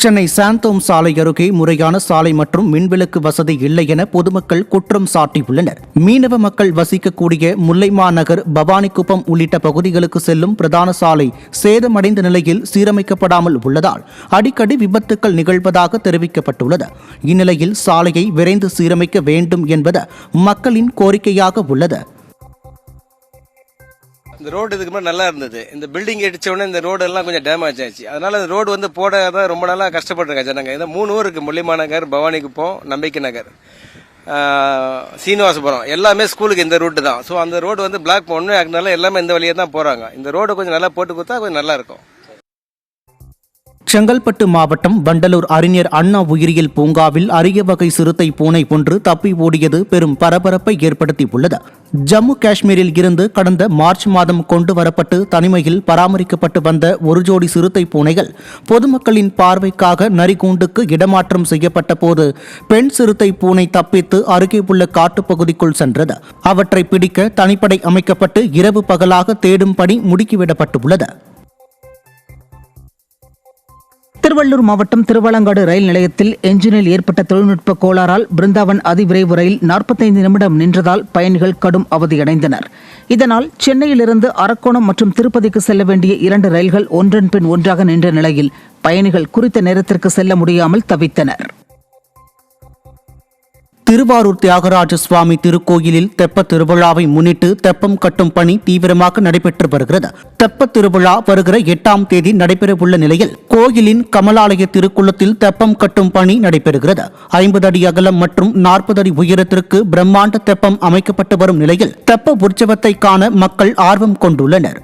சென்னை சாந்தோம் சாலை அருகே முறையான சாலை மற்றும் மின்விளக்கு வசதி இல்லை என பொதுமக்கள் குற்றம் சாட்டியுள்ளனர். மீனவ மக்கள் வசிக்கக்கூடிய முல்லைமா நகர், பவானிக்குப்பம் உள்ளிட்ட பகுதிகளுக்கு செல்லும் பிரதான சாலை சேதமடைந்த நிலையில் சீரமைக்கப்படாமல் உள்ளதால் அடிக்கடி விபத்துக்கள் நிகழ்வதாக தெரிவிக்கப்பட்டுள்ளது. இந்நிலையில் சாலையை விரைந்து சீரமைக்க வேண்டும் என்பது மக்களின் கோரிக்கையாக உள்ளது. இந்த ரோடு இதுக்கு முன்னாடி நல்லா இருந்தது. இந்த பில்டிங் அடிச்ச உடனே இந்த ரோடு எல்லாம் கொஞ்சம் டேமேஜ் ஆச்சு. அதனால இந்த ரோடு போடாதான் ரொம்ப நாளா கஷ்டப்பட்டிருக்காங்க ஜனங்க. இந்த 3 ஊர் இருக்கு: முல்லைமா நகர், பவானிக்குப்பம், நம்பிக்கை நகர், சீனிவாசபுரம். எல்லாமே ஸ்கூலுக்கு இந்த ரூட்டு தான். ஸோ அந்த ரோடு பிளாக் பண்ணணும். அதனால எல்லாமே இந்த வழியே தான் போறாங்க. இந்த ரோடு கொஞ்சம் நல்லா போட்டு கொடுத்தா கொஞ்சம் நல்லா இருக்கும். செங்கல்பட்டு மாவட்டம் வண்டலூர் அறிஞர் அண்ணா உயிரியல் பூங்காவில் அரிய வகை சிறுத்தை பூனை ஒன்று தப்பி ஓடியது பெரும் பரபரப்பை ஏற்படுத்தியுள்ளது. ஜம்மு காஷ்மீரில் இருந்து கடந்த மார்ச் மாதம் கொண்டு வரப்பட்டு தனிமையில் பராமரிக்கப்பட்டு வந்த ஒரு ஜோடி சிறுத்தை பூனைகள் பொதுமக்களின் பார்வைக்காக நரிகூண்டுக்கு இடமாற்றம் செய்யப்பட்ட போது பெண் சிறுத்தை பூனை தப்பித்து அருகே உள்ள காட்டுப்பகுதிக்குள் சென்றது. அவற்றை பிடிக்க தனிப்படை அமைக்கப்பட்டு இரவு பகலாக தேடும் பணி முடுக்கிவிடப்பட்டுள்ளது. திருவள்ளூர் மாவட்டம் திருவலங்காடு ரயில் நிலையத்தில் என்ஜினில் ஏற்பட்ட தொழில்நுட்ப கோளாறால் பிருந்தாவன் அதிவிரைவு ரயில் 45 நிமிடம் நின்றதால் பயணிகள் கடும் அவதியடைந்தனர். இதனால் சென்னையிலிருந்து அரக்கோணம் மற்றும் திருப்பதிக்கு செல்ல வேண்டிய 2 ரயில்கள் ஒன்றன் பின் ஒன்றாக நின்ற நிலையில் பயணிகள் குறித்த நேரத்திற்கு செல்ல முடியாமல் தவித்தனர். திருவாரூர் தியாகராஜ சுவாமி திருக்கோயிலில் தெப்ப திருவிழாவை முன்னிட்டு தெப்பம் கட்டும் பணி தீவிரமாக நடைபெற்று வருகிறது. தெப்ப திருவிழா வருகிற 8ஆம் தேதி நடைபெறவுள்ள நிலையில் கோயிலின் கமலாலய திருக்குளத்தில் தெப்பம் கட்டும் பணி நடைபெறுகிறது. 50 அடி அகலம் மற்றும் 40 அடி உயரத்திற்கு பிரம்மாண்ட தெப்பம் அமைக்கப்பட்டு வரும் நிலையில் தெப்ப உற்சவத்தை காண மக்கள் ஆர்வம் கொண்டுள்ளனர்.